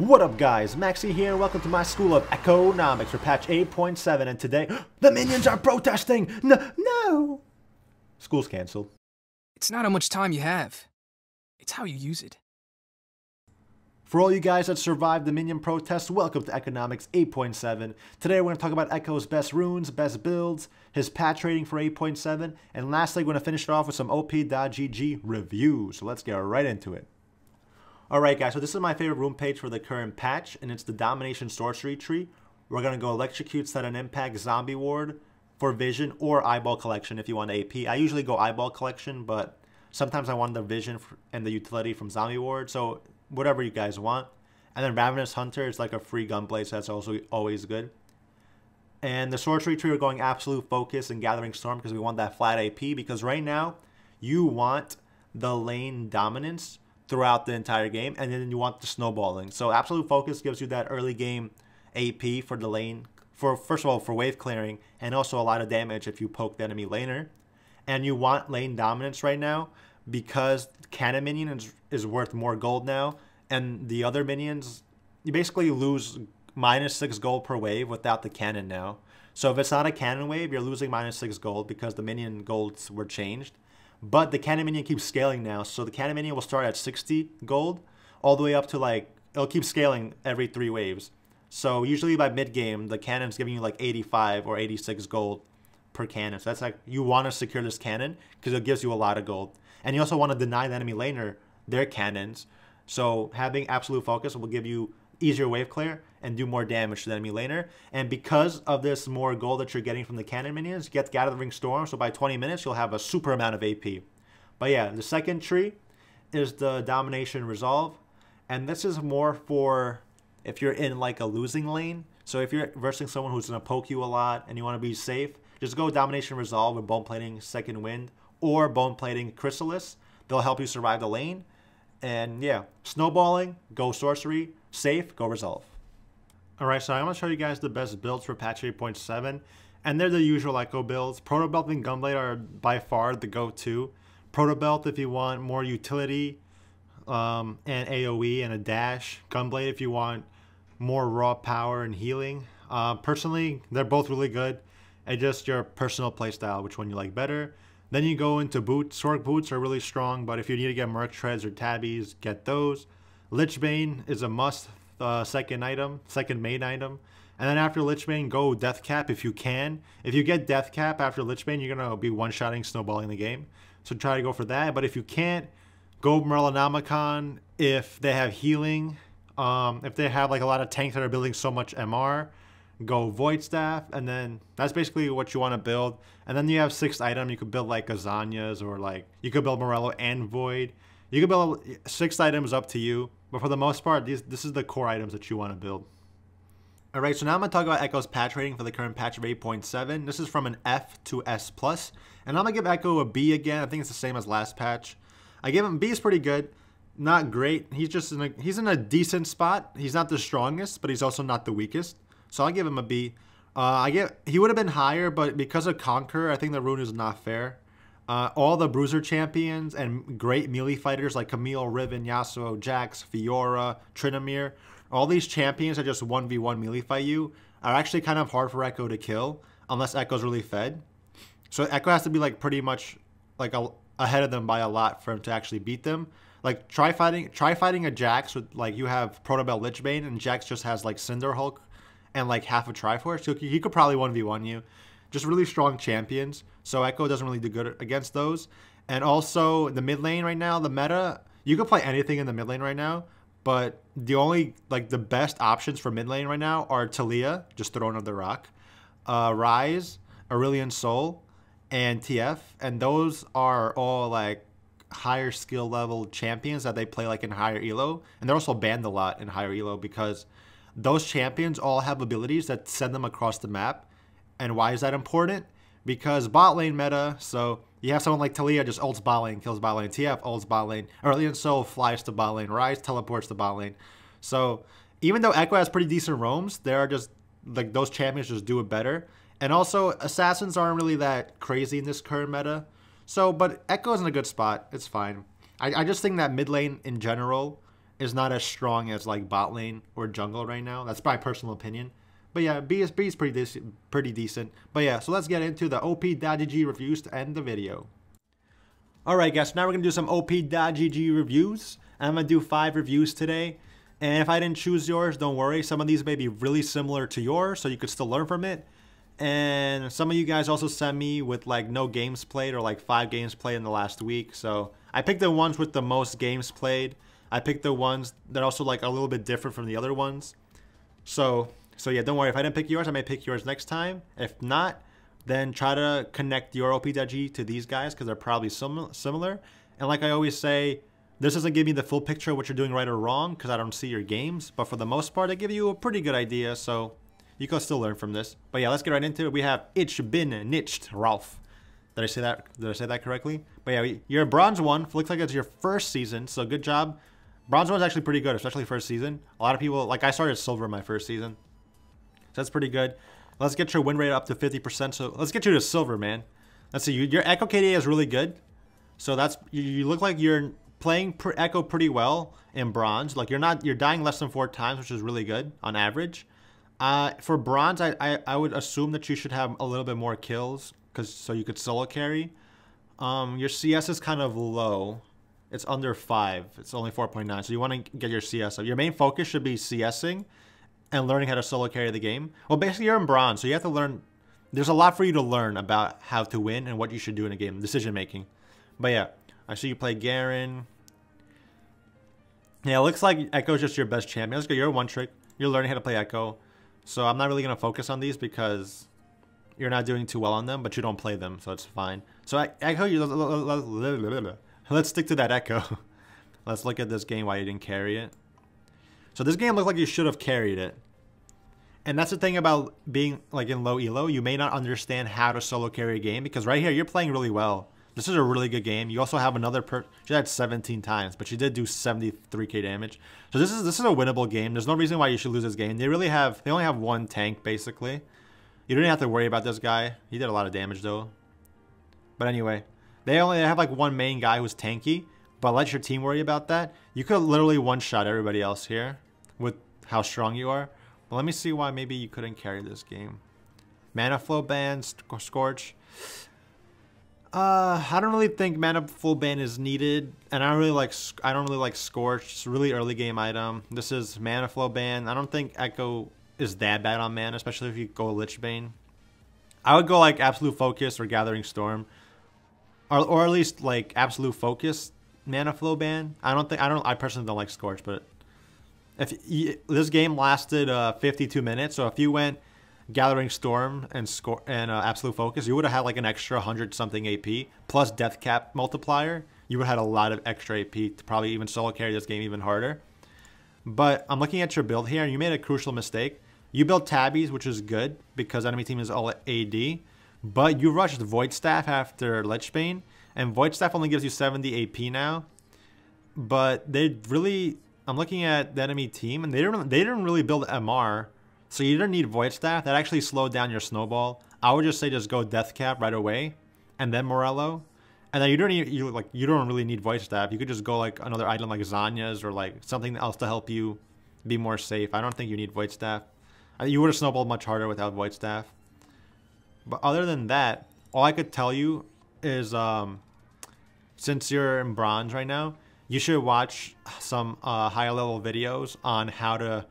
What up guys, Maxske here and welcome to my school of economics for patch 8.7 and today, the minions are protesting! No! School's cancelled. It's not how much time you have. It's how you use it. For all you guys that survived the minion protest, welcome to Economics 8.7. Today we're going to talk about Ekko's best runes, best builds, his patch rating for 8.7, and lastly we're going to finish it off with some OP.GG reviews. So let's get right into it. Alright guys, so this is my favorite rune page for the current patch, and it's the Domination Sorcery tree. We're going to go Electrocute, Set an Impact, Zombie Ward for Vision, or Eyeball Collection if you want AP. I usually go Eyeball Collection, but sometimes I want the Vision and the utility from Zombie Ward, so whatever you guys want. And then Ravenous Hunter is like a free gunblade, so that's also always good. And the Sorcery tree, we're going Absolute Focus and Gathering Storm because we want that flat AP, because right now you want the lane dominance throughout the entire game, and then you want the snowballing. So Absolute Focus gives you that early game AP for the lane, for first of all for wave clearing, and also a lot of damage if you poke the enemy laner. And you want lane dominance right now because Cannon Minion is worth more gold now, and the other minions, you basically lose -6 gold per wave without the cannon now. So if it's not a cannon wave, you're losing -6 gold because the minion golds were changed. But the Cannon Minion keeps scaling now, so the Cannon Minion will start at 60 gold, all the way up to like, it'll keep scaling every 3 waves. So usually by mid-game, the Cannon's giving you like 85 or 86 gold per cannon. So that's like, you want to secure this cannon, because it gives you a lot of gold. And you also want to deny the enemy laner their cannons. So having Absolute Focus will give you easier wave clear and do more damage to the enemy laner. And because of this more gold that you're getting from the cannon minions, you get Gathering Storm, so by 20 minutes you'll have a super amount of AP. But yeah, the second tree is the Domination Resolve, and this is more for if you're in like a losing lane. So if you're versing someone who's going to poke you a lot and you want to be safe, just go Domination Resolve with Bone Plating Second Wind or Bone Plating Chrysalis. They'll help you survive the lane. And yeah, snowballing, go Sorcery. Safe, go Resolve. Alright, so I'm going to show you guys the best builds for patch 8.7. And they're the usual Ekko builds. Proto Belt and Gunblade are by far the go-to. Proto Belt if you want more utility and AoE and a dash. Gunblade if you want more raw power and healing. Personally, they're both really good. It's just your personal playstyle, which one you like better. Then you go into boots. Sork boots are really strong, but if you need to get Merc Treads or Tabbies, get those. Lichbane is a must second main item. And then after Lichbane, go Death Cap if you can. If you get Death Cap after Lichbane, you're going to be one-shotting, snowballing the game. So try to go for that. But if you can't, go Merlinomicon if they have healing. If they have like a lot of tanks that are building so much MR, go Void Staff. And then that's basically what you want to build. And then you have 6th item. You could build like Azanias, or like you could build Morello and Void. You could build 6 items, up to you. But for the most part, this is the core items that you want to build. Alright, so now I'm going to talk about Ekko's patch rating for the current patch of 8.7. This is from an F to S+. And I'm going to give Ekko a B again. I think it's the same as last patch. I give him B is pretty good. Not great. He's in a decent spot. He's not the strongest, but he's also not the weakest. So I'll give him a B. He would have been higher, but because of Conqueror, I think the rune is not fair. All the Bruiser champions and great melee fighters like Camille, Riven, Yasuo, Jax, Fiora, Tryndamere, all these champions that just 1v1 melee fight you are actually kind of hard for Ekko to kill unless Ekko's really fed. So Ekko has to be like pretty much like ahead of them by a lot for him to actually beat them. Like try fighting a Jax with like you have Proto Belt Lichbane and Jax just has like Cinder Hulk and like half a Triforce. So he could probably 1v1 you. Just really strong champions, so Ekko doesn't really do good against those. And also, the mid lane right now, the meta, you could play anything in the mid lane right now, but the only, like, the best options for mid lane right now are Talia, just Throne of the Rock, Ryze, Aurelion Sol, and TF, and those are all, like, higher skill level champions that they play, like, in higher elo, and they're also banned a lot in higher elo because those champions all have abilities that send them across the map. And why is that important? Because bot lane meta, so you have someone like Talia just ults bot lane, kills bot lane, TF ults bot lane, Aurelion Sol flies to bot lane, Ryze teleports to bot lane. So even though Ekko has pretty decent roams, there are just, like, those champions just do it better. And also, assassins aren't really that crazy in this current meta. So, but Ekko's in a good spot, it's fine. I just think that mid lane in general is not as strong as like bot lane or jungle right now. That's my personal opinion. But yeah, B is pretty decent. But yeah, so let's get into the OP.GG reviews to end the video. Alright guys, so now we're going to do some OP.GG reviews. I'm going to do 5 reviews today. And if I didn't choose yours, don't worry. Some of these may be really similar to yours, so you could still learn from it. And some of you guys also sent me with like no games played or like 5 games played in the last week. So I picked the ones with the most games played. I picked the ones that also like a little bit different from the other ones. So yeah, don't worry. If I didn't pick yours, I may pick yours next time. If not, then try to connect your OP.G to these guys because they're probably similar. And like I always say, this doesn't give me the full picture of what you're doing right or wrong because I don't see your games. But for the most part, they give you a pretty good idea. So you can still learn from this. But yeah, let's get right into it. We have Ich bin nicht Ralph. Did I say that? Did I say that correctly? But yeah, you're a bronze 1. Looks like it's your first season, so good job. Bronze 1 is actually pretty good, especially first season. A lot of people, like I started silver my first season. So that's pretty good. Let's get your win rate up to 50%. So let's get you to silver, man. Let's see. Your Ekko KDA is really good. So that's you look like you're playing Ekko pretty well in bronze. Like you're dying less than 4 times, which is really good on average. For bronze, I would assume that you should have a little bit more kills so you could solo carry. Your CS is kind of low. It's under 5. It's only 4.9. So you want to get your CS up. Your main focus should be CSing and learning how to solo carry the game. Well, basically you're in bronze, so you have to learn. There's a lot for you to learn about how to win and what you should do in a game, decision making. But yeah, I see you play Garen. Yeah, it looks like Ekko's just your best champion. Let's go. You're a one trick. You're learning how to play Ekko. So I'm not really going to focus on these because you're not doing too well on them, but you don't play them, so it's fine. So Ekko, let's stick to that Ekko. Let's look at this game, why you didn't carry it. So this game looked like you should have carried it. And that's the thing about being like in low elo. You may not understand how to solo carry a game because right here, you're playing really well. This is a really good game. You also have another she had 17 times, but she did do 73k damage. So this is a winnable game. There's no reason why you should lose this game. They only have 1 tank basically. You don't have to worry about this guy. He did a lot of damage though. But anyway, they have like 1 main guy who's tanky, but let your team worry about that. You could literally one-shot everybody else here with how strong you are. But let me see why maybe you couldn't carry this game. Mana flow ban, Scorch. I don't really think mana full ban is needed, and I don't really like Scorch. It's a really early game item. This is mana flow ban. I don't think Ekko is that bad on mana, especially if you go Lich Bane. I would go like Absolute Focus or Gathering Storm, or at least like Absolute Focus mana flow ban. I personally don't like Scorch, but if this game lasted 52 minutes, so if you went Gathering Storm and Absolute Focus, you would have had like an extra 100 something AP plus Death Cap multiplier. You would have had a lot of extra AP to probably even solo carry this game even harder. But I'm looking at your build here, and you made a crucial mistake. You built Tabbies, which is good because enemy team is all AD, but you rushed Void Staff after Lich Bane, and Void Staff only gives you 70 AP now. But I'm looking at the enemy team, and they didn't really build MR. So you don't need Void Staff. That actually slowed down your snowball. I would just say just go Death Cap right away, and then Morello, and then you don't really need Void Staff. You could just go like another item like Zanya's or like something else to help you be more safe. I don't think you need Void Staff. You would have snowballed much harder without Void Staff. But other than that, all I could tell you is since you're in bronze right now, you should watch some higher level videos on how to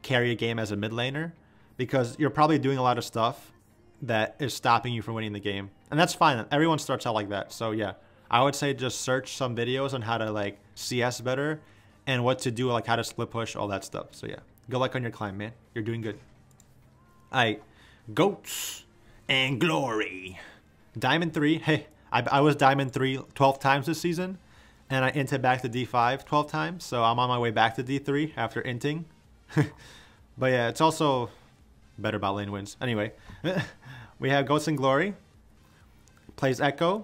carry a game as a mid laner, because you're probably doing a lot of stuff that is stopping you from winning the game, and that's fine. Everyone starts out like that. So yeah, I would say just search some videos on how to like CS better and what to do, like how to split push, all that stuff. So yeah, good luck on your climb, man. You're doing good. Alright, Goats and Glory. Diamond 3. Hey, I was Diamond 3 12 times this season, and I inted back to D5 12 times, so I'm on my way back to D3 after inting. But yeah, it's also better bot lane wins. Anyway, we have Ghosts and Glory. Plays Ekko.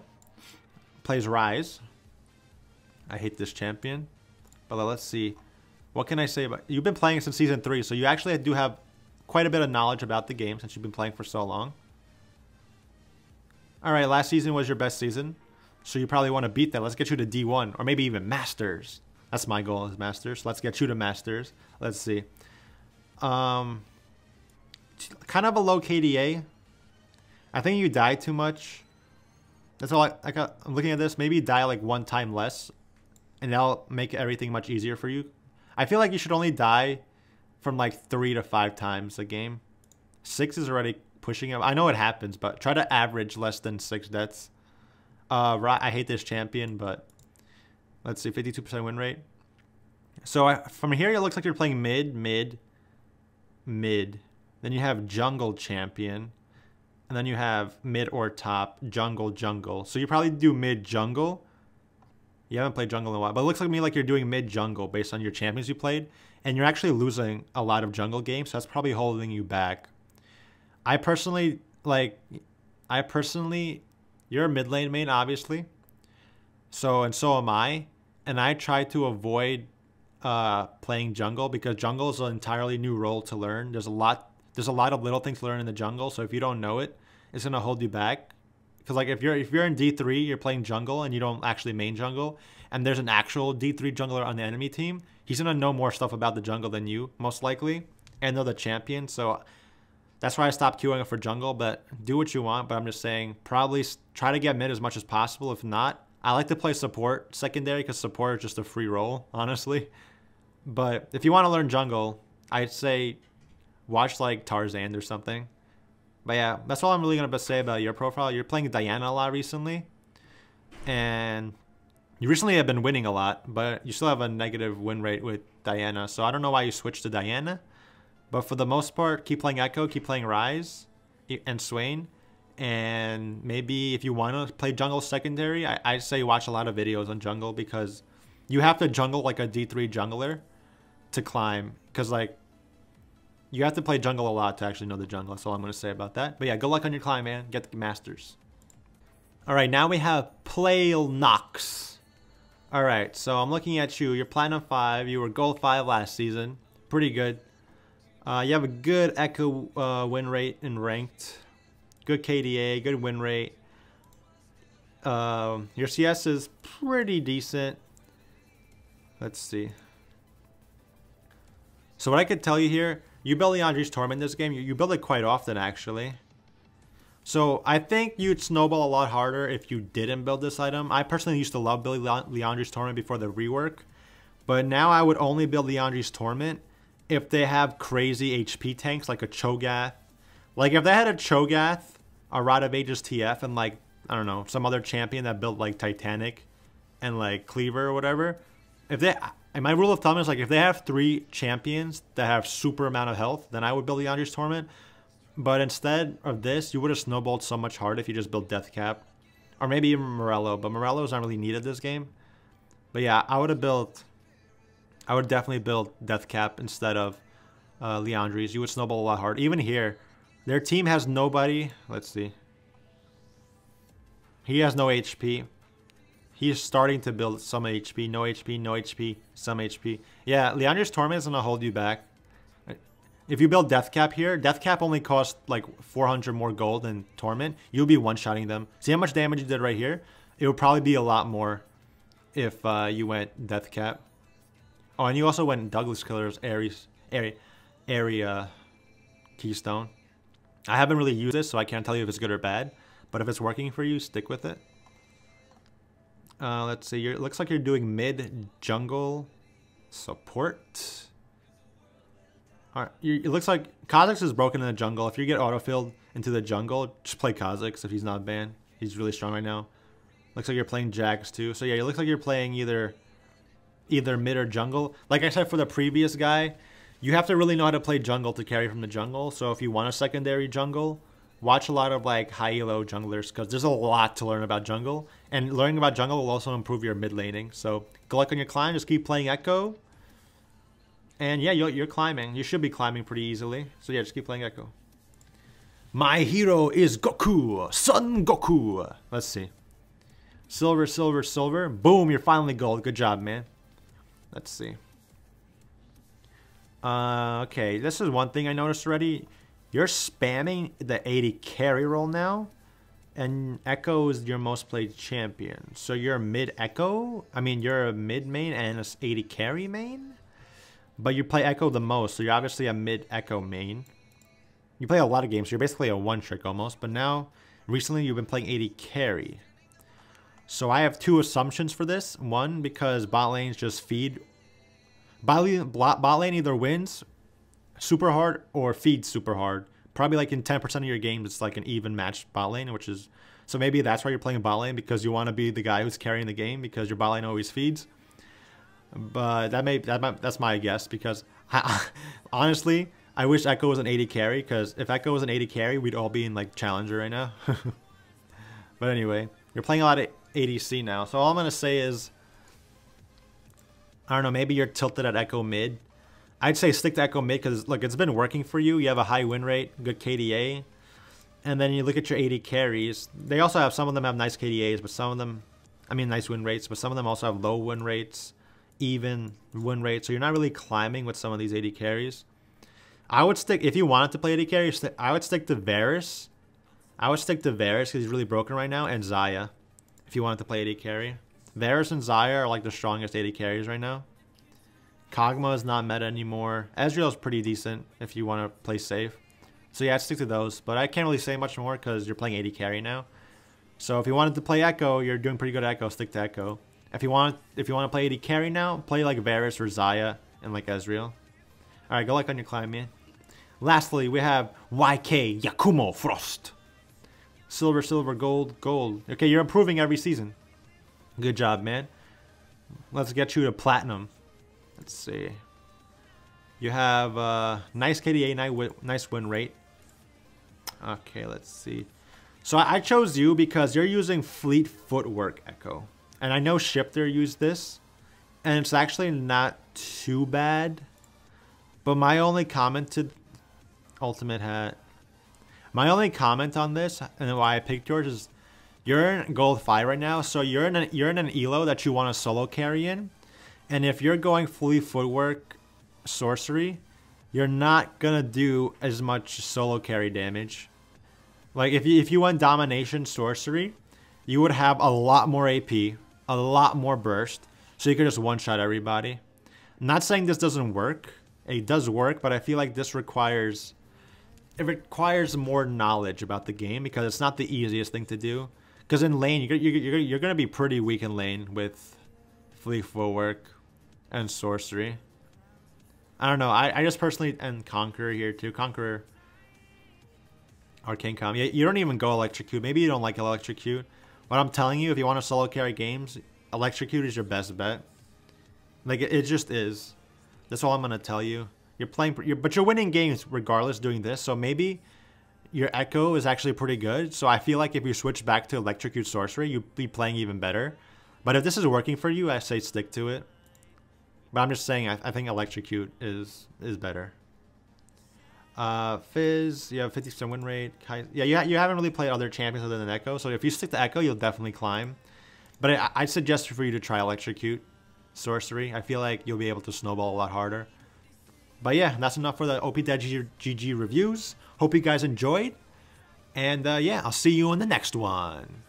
Plays Rise. I hate this champion. But let's see. What can I say about... You've been playing since Season 3, so you actually do have quite a bit of knowledge about the game since you've been playing for so long. Alright, last season was your best season, so you probably want to beat that. Let's get you to D1, or maybe even Masters. That's my goal as Masters. Let's get you to Masters. Let's see. Kind of a low KDA. I think you die too much. That's all I'm looking at this. Maybe die like 1 time less, and that'll make everything much easier for you. I feel like you should only die from like 3 to 5 times a game. 6 is already pushing it. I know it happens, but try to average less than 6 deaths. I hate this champion, but let's see, 52% win rate. So from here, it looks like you're playing mid. Then you have jungle champion. And then you have mid or top, jungle. So you probably do mid jungle. You haven't played jungle in a while, but it looks like to me like you're doing mid jungle based on your champions you played. And you're actually losing a lot of jungle games, so that's probably holding you back. I personally, you're a mid lane main, obviously. So am I. And I try to avoid playing jungle because jungle is an entirely new role to learn. There's a lot of little things to learn in the jungle, so if you don't know it, it's gonna hold you back. Because like if you're in D3, you're playing jungle and you don't actually main jungle, and there's an actual D3 jungler on the enemy team, he's gonna know more stuff about the jungle than you, most likely, and know the champion. So that's why I stopped queuing up for jungle. But do what you want. But I'm just saying, probably try to get mid as much as possible. If not, I like to play support secondary because support is just a free role, honestly. But if you want to learn jungle, I'd say watch like Tarzan or something. But yeah, that's all I'm really going to say about your profile. You're playing Diana a lot recently. And you recently have been winning a lot, but you still have a negative win rate with Diana. So I don't know why you switched to Diana. But for the most part, keep playing Ekko, keep playing Ryze and Swain. And maybe if you want to play jungle secondary, I'd say watch a lot of videos on jungle because you have to jungle like a D3 jungler to climb. Because like, you have to play jungle a lot to actually know the jungle. That's all I'm going to say about that. But yeah, good luck on your climb, man. Get the Masters. All right, now we have Nox. All right, so I'm looking at you. You're Platinum 5. You were Gold 5 last season. Pretty good. You have a good Ekko win rate in ranked. Good KDA, good win rate. Your CS is pretty decent. Let's see. So what I could tell you here, you build Leandri's Torment this game. You build it quite often, actually. So I think you'd snowball a lot harder if you didn't build this item. I personally used to love building Leandri's Torment before the rework. But now I would only build Leandri's Torment if they have crazy HP tanks like a Cho'Gath. Like if they had a Cho'Gath, a Rod of Ages TF, and like, I don't know, some other champion that built like Titanic and like Cleaver or whatever. If they, and my rule of thumb is like if they have 3 champions that have super amount of health, then I would build Leandri's Torment. But instead of this, you would have snowballed so much harder if you just built Death Cap. Or maybe even Morello, but Morello's not really needed this game. But yeah, I would definitely build Death Cap instead of Leandri's. You would snowball a lot harder. Even here, their team has nobody. Let's see. He has no HP. He's starting to build some HP. No HP, no HP, some HP. Yeah, Leandri's Torment is going to hold you back. If you build Death Cap here, Death Cap only costs like 400 more gold than Torment. You'll be one-shotting them. See how much damage you did right here? It would probably be a lot more if you went Death Cap. Oh, and you also went Douglas Killer's area Keystone. I haven't really used this, so I can't tell you if it's good or bad. But if it's working for you, stick with it. Let's see. It looks like you're doing mid jungle support. All right. It looks like Kha'Zix is broken in the jungle. If you get autofilled into the jungle, just play Kha'Zix if he's not banned. He's really strong right now. Looks like you're playing Jax too. So yeah, it looks like you're playing either mid or jungle. Like I said for the previous guy, you have to really know how to play jungle to carry from the jungle. So if you want a secondary jungle, watch a lot of like high elo junglers because there's a lot to learn about jungle. And learning about jungle will also improve your mid laning. So good luck on your climb. Just keep playing Ekko. And yeah, you're climbing. You should be climbing pretty easily. So yeah, just keep playing Ekko. My hero is Goku. Son Goku. Let's see. Silver, silver, silver. Boom, you're finally gold. Good job, man. Let's see. Okay, this is one thing I noticed already. You're spamming the 80 carry roll now. And Ekko is your most played champion. So you're a mid Ekko? I mean, you're a mid main and a 80 carry main? But you play Ekko the most, so you're obviously a mid Ekko main. You play a lot of games, so you're basically a one-trick almost. But now, recently you've been playing 80 carry. So I have two assumptions for this. One, because bot lanes just feed. Bot lane either wins super hard or feeds super hard. Probably like in 10% of your games, it's like an even matched bot lane, which is... So maybe that's why you're playing bot lane, because you want to be the guy who's carrying the game, because your bot lane always feeds. But that's my guess, because honestly, I wish Ekko was an 80 carry, because if Ekko was an 80 carry, we'd all be in like Challenger right now. But anyway, you're playing a lot of ADC now, so all I'm going to say is, I don't know, maybe you're tilted at Ekko mid. I'd say stick to Ekko mid, because look, it's been working for you. You have a high win rate, good KDA. And then you look at your 80 carries. They also have, some of them have nice KDAs, but some of them, I mean nice win rates, but some of them also have low win rates, even win rates. So you're not really climbing with some of these 80 carries. I would stick, if you wanted to play 80 carries, I would stick to Varus. I would stick to Varus because he's really broken right now, and Xayah, if you wanted to play 80 carry. Varus and Xayah are like the strongest 80 carries right now. Kog'Maw is not meta anymore. Ezreal is pretty decent if you want to play safe. So yeah, I'd stick to those. But I can't really say much more because you're playing 80 carry now. So if you wanted to play Ekko, you're doing pretty good at Ekko, stick to Ekko. If you want to play 80 carry now, play like Varus or Xayah and like Ezreal. Alright, go like on your climb, man. Lastly, we have YK Yakumo Frost. Silver, silver, gold, gold. Okay, you're improving every season. Good job, man. Let's get you to platinum. Let's see. You have nice KDA, nice win rate. Okay, let's see. So I chose you because you're using Fleet Footwork Ekko. And I know Shifter used this. And it's actually not too bad. But my only comment to Ultimate Hat. My only comment on this and why I picked yours is you're in gold 5 right now. So you're in an elo that you want to solo carry in. And if you're going Fleet Footwork sorcery, you're not gonna do as much solo carry damage. Like if you went domination sorcery, you would have a lot more AP, a lot more burst, so you could just one-shot everybody. I'm not saying this doesn't work. It does work, but I feel like this requires more knowledge about the game because it's not the easiest thing to do. Because in lane, you're gonna be pretty weak in lane with Fleet Footwork and sorcery. I don't know. I just personally, and Conqueror here too. Conqueror, Arcane Com. You don't even go Electrocute. Maybe you don't like Electrocute. But I'm telling you, if you want to solo carry games, Electrocute is your best bet. Like it just is. That's all I'm gonna tell you. You're playing, but you're winning games regardless doing this. So maybe your Ekko is actually pretty good. So I feel like if you switch back to Electrocute Sorcery, you'd be playing even better. But if this is working for you, I say stick to it. But I'm just saying, I think Electrocute is better. Fizz, you have 50% win rate. Yeah, you haven't really played other champions other than Ekko. So if you stick to Ekko, you'll definitely climb. But I'd suggest for you to try Electrocute Sorcery. I feel like you'll be able to snowball a lot harder. But yeah, that's enough for the OP.GG reviews. Hope you guys enjoyed. And yeah, I'll see you in the next one.